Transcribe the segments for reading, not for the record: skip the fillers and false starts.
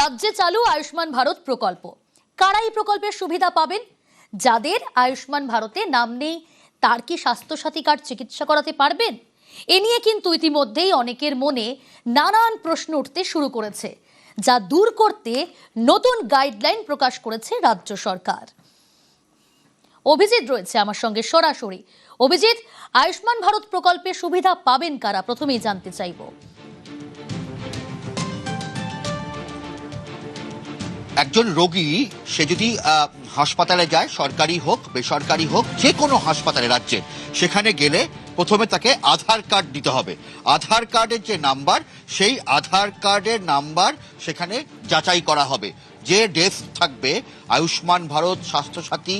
রাজ্যে চালু আয়ুষ্মান ভারত প্রকল্প। কারা এই প্রকল্পের সুবিধা পাবেন? যাদের আয়ুষ্মান ভারতে নাম নেই তার কি স্বাস্থ্যসাথী কার্ড চিকিৎসা করাতে পারবেন? এ নিয়ে কিন্তু ইতিমধ্যেই অনেকের মনে নানান প্রশ্ন উঠতে শুরু করেছে, যা দূর করতে নতুন গাইডলাইন প্রকাশ করেছে রাজ্য সরকার। অভিজিৎ রয়েছে আমার সঙ্গে সরাসরি। অভিজিৎ, আয়ুষ্মান ভারত প্রকল্পের সুবিধা পাবেন কারা, প্রথমেই জানতে চাইবো। একজন রোগী সে যদি হাসপাতালে যায়, সরকারি হোক বেসরকারি হোক, যে কোনো হাসপাতালে রাজ্যে, সেখানে গেলে প্রথমে তাকে আধার কার্ড দিতে হবে। আধার কার্ডের যে নাম্বার, সেই আধার কার্ডের নাম্বার সেখানে যাচাই করা হবে। যে ডেস্ক থাকবে আয়ুষ্মান ভারত স্বাস্থ্যসাথী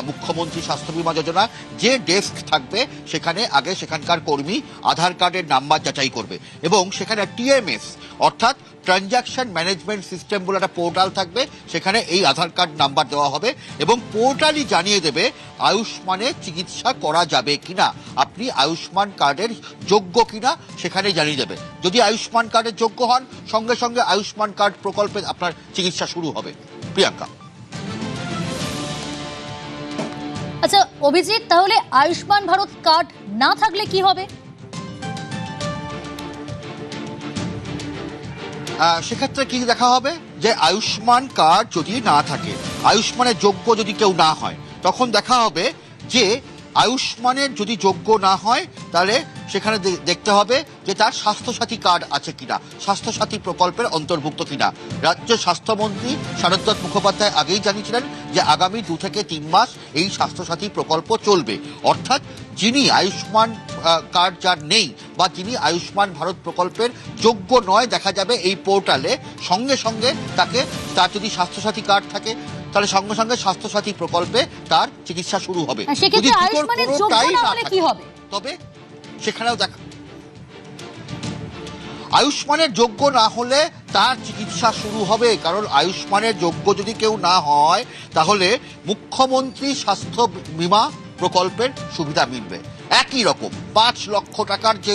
মুখ্যমন্ত্রী স্বাস্থ্য বীমা যোজনা, যে ডেস্ক থাকবে সেখানে আগে সেখানকার কর্মী আধার কার্ডের নাম্বার যাচাই করবে এবং সেখানে টিএমএস অর্থাৎ ট্রানজাকশন ম্যানেজমেন্ট সিস্টেম বলে একটা পোর্টাল থাকবে, সেখানে এই আধার কার্ড নাম্বার দেওয়া হবে এবং পোর্টালই জানিয়ে দেবে আয়ুষ্মানে চিকিৎসা করা যাবে কিনা, আপনি আয়ুষ্মান কার্ডের যোগ্য কিনা সেখানে জানিয়ে দেবে। যদি আয়ুষ্মান কার্ডের যোগ্য হন, সঙ্গে সঙ্গে আয়ুষ্মান কার্ড প্রকল্পে আপনার চিকিৎসা শুরু হবে। প্রিয়াঙ্কা। আচ্ছা অভিজিৎ, তাহলে আয়ুষ্মান ভারত কার্ড না থাকলে কি হবে? সেক্ষেত্রে কি দেখা হবে যে আয়ুষ্মান কার্ড যদি না থাকে, আয়ুষ্মানের যোগ্য যদি কেউ না হয়, তখন দেখা হবে যে আয়ুষ্মানের যদি যোগ্য না হয় তাহলে সেখানে দেখতে হবে যে তার স্বাস্থ্যসাথী কার্ড আছে কিনা, স্বাস্থ্যসাথী প্রকল্পের অন্তর্ভুক্ত কিনা। রাজ্য স্বাস্থ্যমন্ত্রী শারদ মুখোপাধ্যায় আগেই জানিয়েছিলেন যে আগামী 2 থেকে 3 মাস এই স্বাস্থ্যসাথী প্রকল্প চলবে। অর্থাৎ যিনি আয়ুষ্মান কার্ড যার নেই বা যিনি আয়ুষ্মান ভারত প্রকল্পের যোগ্য নয়, দেখা যাবে এই পোর্টালে সঙ্গে সঙ্গে তার যদি স্বাস্থ্যসাথী কার্ড থাকে তাহলে সঙ্গে সঙ্গে স্বাস্থ্যসাথী প্রকল্পে তার চিকিৎসা শুরু হবে। যদি আয়ুষ্মানের যোগ্য না হলে কি হবে? তবে সেখানেও দেখা আয়ুষ্মানের যোগ্য না হলে তার চিকিৎসা শুরু হবে, কারণ আয়ুষ্মানের যোগ্য যদি কেউ না হয় তাহলে মুখ্যমন্ত্রী স্বাস্থ্য বীমা প্রকল্পের সুবিধা মিলবে। একই রকম 5 লক্ষ টাকার যে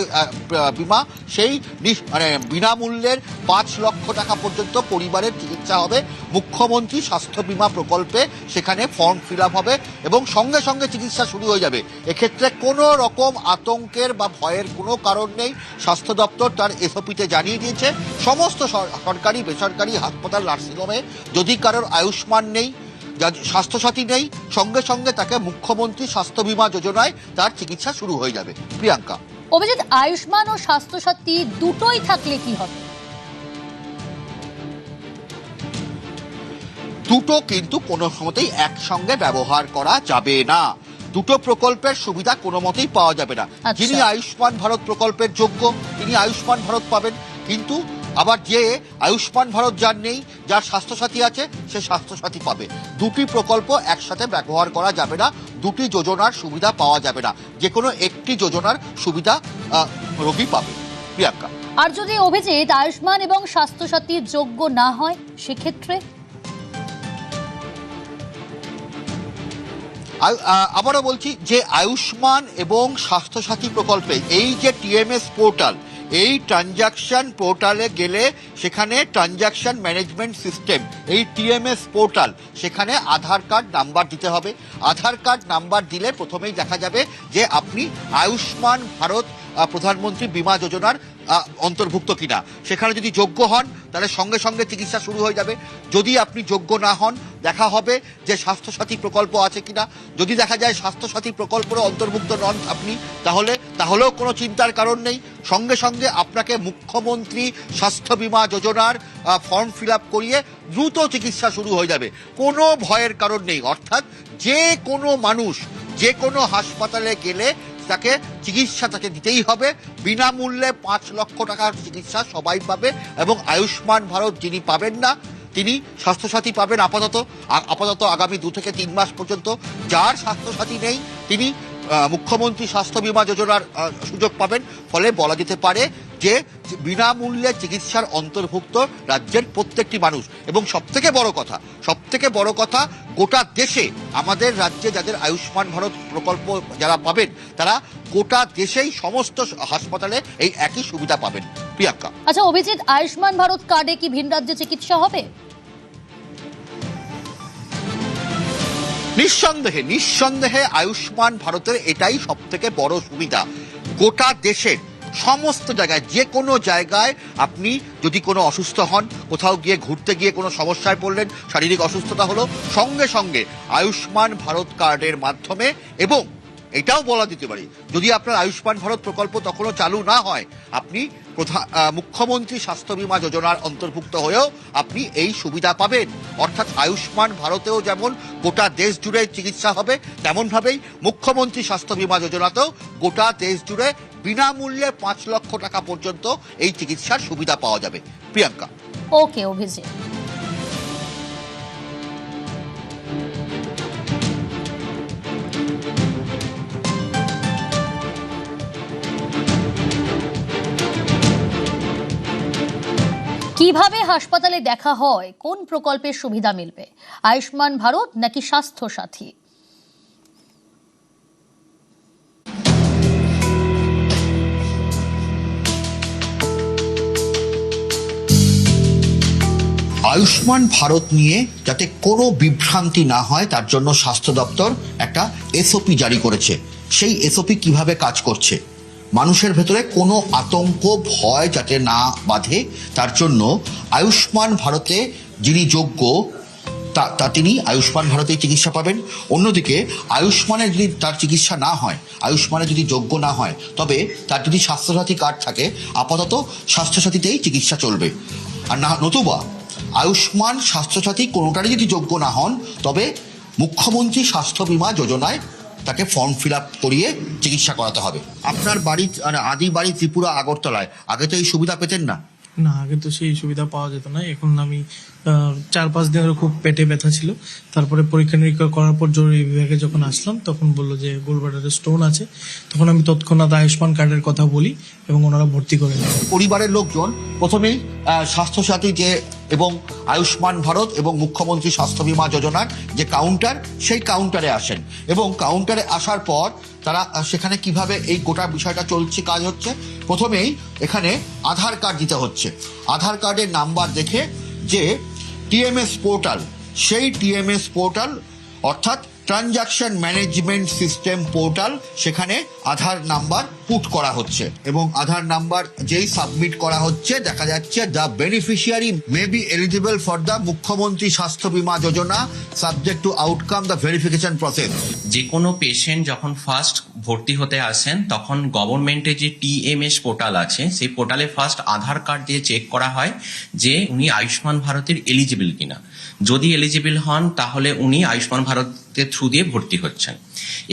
বিমা, সেই বিনামূল্যের 5 লক্ষ টাকা পর্যন্ত পরিবারের চিকিৎসা হবে মুখ্যমন্ত্রী স্বাস্থ্য বীমা প্রকল্পে। সেখানে ফর্ম ফিল আপ হবে এবং সঙ্গে সঙ্গে চিকিৎসা শুরু হয়ে যাবে। এক্ষেত্রে কোনো রকম আতঙ্কের বা ভয়ের কোনো কারণ নেই। স্বাস্থ্য দপ্তর তার এসওপিতে জানিয়ে দিয়েছে সমস্ত সরকারি বেসরকারি হাসপাতাল নার্সিংহোমে যদি কারোর আয়ুষ্মান নেই, স্বাস্থ্যসাথী নেই, সঙ্গে সঙ্গে তাকে মুখ্যমন্ত্রী স্বাস্থ্য বীমা যোজনায় তার চিকিৎসা শুরু হয়ে যাবে। প্রিয়াঙ্কা। অভিজিৎ, আয়ুষ্মান ও স্বাস্থ্যসাথী দুটোই থাকলে কি হবে? দুটো কিন্তু কোনো মতেই একসঙ্গে ব্যবহার করা যাবে না। দুটো প্রকল্পের সুবিধা কোনো মতেই পাওয়া যাবে না। যিনি আয়ুষ্মান ভারত প্রকল্পের যোগ্য তিনি আয়ুষ্মান ভারত পাবেন, কিন্তু আবার যে আয়ুষ্মান ভারত যার নেই, যার স্বাস্থ্যসাথী আছে, সে স্বাস্থ্যসাথী পাবে। দুটি প্রকল্প একসাথে ব্যবহার করা যাবে না, দুটি যোজনার সুবিধা পাওয়া যাবে না, যে কোনো একটি যোজনার সুবিধা রোগী পাবে। প্রিয়াঙ্কা। আর যদি অভিজিৎ আয়ুষ্মান এবং স্বাস্থ্যসাথীর যোগ্য না হয়, সেক্ষেত্রে আবারও বলছি যে আয়ুষ্মান এবং স্বাস্থ্যসাথী প্রকল্পে এই যে টিএমএস পোর্টাল, এই ট্রানজাকশন পোর্টালে গেলে সেখানে ট্রানজাকশন ম্যানেজমেন্ট সিস্টেম, এই টিএমএস পোর্টাল, সেখানে আধার কার্ড নাম্বার দিতে হবে। আধার কার্ড নাম্বার দিলে প্রথমেই দেখা যাবে যে আপনি আয়ুষ্মান ভারত প্রধানমন্ত্রী বীমা যোজনার অন্তর্ভুক্ত কিনা। সেখানে যদি যোগ্য হন তাহলে সঙ্গে সঙ্গে চিকিৎসা শুরু হয়ে যাবে। যদি আপনি যোগ্য না হন, দেখা হবে যে স্বাস্থ্যসাথী প্রকল্প আছে কিনা। যদি দেখা যায় স্বাস্থ্যসাথী প্রকল্পের অন্তর্ভুক্ত নন আপনি, তাহলেও কোনো চিন্তার কারণ নেই। সঙ্গে সঙ্গে আপনাকে মুখ্যমন্ত্রী স্বাস্থ্য বীমা যোজনার ফর্ম ফিল আপ করিয়ে দ্রুত চিকিৎসা শুরু হয়ে যাবে। কোনো ভয়ের কারণ নেই। অর্থাৎ যে কোনো মানুষ যে কোনো হাসপাতালে গেলে তাকে চিকিৎসা তাকে দিতেই হবে। বিনামূল্যে 5 লক্ষ টাকার চিকিৎসা সবাই পাবে এবং আয়ুষ্মান ভারত যিনি পাবেন না তিনি স্বাস্থ্যসাথী পাবেন আপাতত আগামী 2 থেকে 3 মাস পর্যন্ত। যার স্বাস্থ্যসাথী নেই তিনি মুখ্যমন্ত্রী স্বাস্থ্য বীমা যোজনার সুযোগ পাবেন। ফলে বলা যেতে পারে যে বিনামূল্যে চিকিৎসার অন্তর্ভুক্ত রাজ্যের প্রত্যেকটি মানুষ। এবং সবথেকে বড় কথা গোটা দেশে আমাদের রাজ্যে যাদের আয়ুষ্মান ভারত প্রকল্প যারা পাবেন, তারা গোটা দেশেই সমস্ত হাসপাতালে এই একই সুবিধা পাবেন। প্রিয়াঙ্কা। আচ্ছা অভিজিৎ, আয়ুষ্মান ভারত কার্ডে কি ভিন রাজ্যে চিকিৎসা হবে? নিঃসন্দেহে আয়ুষ্মান ভারতের এটাই সব থেকে বড় সুবিধা। গোটা দেশের সমস্ত জায়গায়, যে কোনো জায়গায় আপনি যদি কোনো অসুস্থ হন, কোথাও গিয়ে ঘুরতে গিয়ে কোনো সমস্যায় পড়লেন, শারীরিক অসুস্থতা হলো, সঙ্গে সঙ্গে আয়ুষ্মান ভারত কার্ডের মাধ্যমে, এবং এটাও বলা যেতে পারে যদি আপনার আয়ুষ্মান ভারত প্রকল্প তখনও চালু না হয়, আপনি মুখ্যমন্ত্রী স্বাস্থ্য বীমা যোজনার অন্তর্ভুক্ত হয়েও আপনি এই সুবিধা পাবেন। অর্থাৎ আয়ুষ্মান ভারতেও যেমন গোটা দেশ জুড়ে চিকিৎসা হবে, তেমনভাবেই মুখ্যমন্ত্রী স্বাস্থ্য বীমা যোজনাতেও গোটা দেশ জুড়ে বিনামূল্যে 5 লক্ষ টাকা পর্যন্ত এই চিকিৎসার সুবিধা পাওয়া যাবে। প্রিয়াঙ্কা। ওকে অভিজিৎ। কিভাবে হাসপাতালে দেখা হয়, কোন প্রকল্পের সুবিধা মিলবে, আয়ুষ্মান ভারত নাকি স্বাস্থ্য সাথী? আয়ুষ্মান ভারত নিয়ে যাতে কোনো বিভ্রান্তি না হয় তার জন্য স্বাস্থ্য দপ্তর একটা এসওপি জারি করেছে। সেই এসওপি কিভাবে কাজ করছে, মানুষের ভেতরে কোনো আতঙ্ক ভয় যাতে না বাঁধে তার জন্য আয়ুষ্মান ভারতে যিনি যোগ্য তিনি আয়ুষ্মান ভারতেই চিকিৎসা পাবেন। অন্যদিকে আয়ুষ্মানে যদি তার চিকিৎসা না হয়, আয়ুষ্মানে যদি যোগ্য না হয়, তবে তার যদি স্বাস্থ্যসাথী কার্ড থাকে আপাতত স্বাস্থ্যসাথীতেই চিকিৎসা চলবে। আর না নতুবা আয়ুষ্মান স্বাস্থ্যসাথী কোনোটারই যদি যোগ্য না হন, তবে মুখ্যমন্ত্রী স্বাস্থ্য বীমা যোজনায় তাকে ফর্ম ফিল আপ করিয়ে চিকিৎসা করাতে হবে। আপনার বাড়ি আদি বাড়ি ত্রিপুরা আগরতলায়, আগে তো এই সুবিধা পেতেন না? না, আগে তো সেই সুবিধা পাওয়া যেত না। এখন আমি 4-5 দিন ধরে খুব পেটে ব্যথা ছিল, তারপরে পরীক্ষা নিরীক্ষা করার পর জরুরি বিভাগে যখন আসলাম তখন বললো যে গোলব্লাডারে স্টোন আছে। তখন আমি তৎক্ষণাৎ আয়ুষ্মান কার্ডের কথা বলি এবং ওনারা ভর্তি করে নেয়। পরিবারের লোকজন প্রথমেই স্বাস্থ্যসাথী যে এবং আয়ুষ্মান ভারত এবং মুখ্যমন্ত্রী স্বাস্থ্য বীমা যোজনার যে কাউন্টার, সেই কাউন্টারে আসেন এবং কাউন্টারে আসার পর তারা সেখানে কিভাবে এই গোটা বিষয়টা চলছে, কাজ হচ্ছে, প্রথমেই এখানে আধার কার্ড দিতে হচ্ছে। আধার কার্ডের নাম্বার দেখে যে টিএমএস পোর্টাল, সেই টিএমএস পোর্টাল অর্থাৎ ট্রানজাকশন ম্যানেজমেন্ট সিস্টেম পোর্টাল, সেখানে আধার নাম্বার পুট করা হচ্ছে এবং আধার নাম্বার যেই সাবমিট করা হচ্ছে দেখা যাচ্ছে the beneficiary may be eligible for the Mukhyamantri Swasthya Bima Yojana subject to outcome the verification process. যে কোনো পেশেন্ট যখন ফার্স্ট ভর্তি হতে আসেন তখন গভর্নমেন্টের যে টিএমএস পোর্টাল আছে সেই পোর্টালে ফার্স্ট আধার কার্ড দিয়ে চেক করা হয় যে উনি আয়ুষ্মান ভারতের এলিজিবল কিনা। যদি এলিজিবল হন তাহলে উনি আয়ুষ্মান ভারতের থ্রু দিয়ে ভর্তি হচ্ছেন।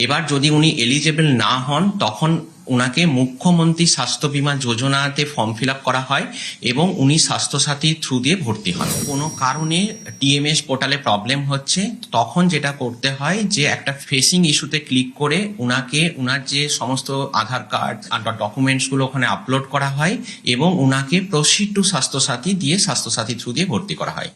এবার যদি উনি এলিজিবল না হন তখন উনাকে মুখ্যমন্ত্রী স্বাস্থ্য বীমা যোজনাতে ফর্ম ফিল আপ করা হয় এবং উনি স্বাস্থ্যসাথী থ্রু দিয়ে ভর্তি হন। কোনো কারণে টিএমএস পোর্টালে প্রবলেম হচ্ছে তখন যেটা করতে হয় যে একটা ফেসিং ইস্যুতে ক্লিক করে উনাকে উনার যে সমস্ত আধার কার্ড আর ডকুমেন্টসগুলো ওখানে আপলোড করা হয় এবং উনাকে প্রসিড টু স্বাস্থ্যসাথী দিয়ে স্বাস্থ্যসাথী থ্রু দিয়ে ভর্তি করা হয়।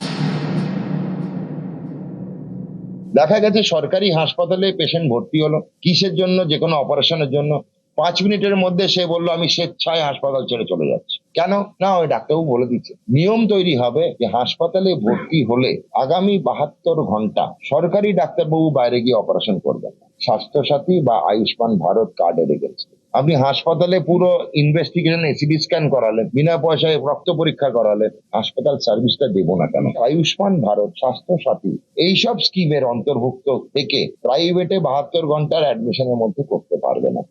দেখা গেছে সরকারি হাসপাতালে পেশেন্ট ভর্তি হলো কিসের জন্য, যে কোনো অপারেশনের জন্য, 5 মিনিটের মধ্যে সে বললো আমি স্বেচ্ছায় হাসপাতাল ছেড়ে চলে যাচ্ছি। কেন না, ওই ডাক্তারবাবু বলে দিচ্ছে। নিয়ম তৈরি হবে যে হাসপাতালে ভর্তি হলে আগামী 72 ঘন্টা সরকারি ডাক্তারবাবু বাইরে গিয়ে অপারেশন করবেন না, স্বাস্থ্যসাথী বা আয়ুষ্মান ভারত কার্ডে রেখেছে। আপনি হাসপাতালে পুরো ইনভেস্টিগেশন এসিডি স্ক্যান করালেন, বিনা পয়সায় রক্ত পরীক্ষা করালেন, হাসপাতাল সার্ভিসটা দেবো না কেন? আয়ুষ্মান ভারত, স্বাস্থ্য সাথী এইসব স্কিমের অন্তর্ভুক্ত থেকে প্রাইভেটে 72 ঘন্টার অ্যাডমিশনের মধ্যে করতে পারবে না।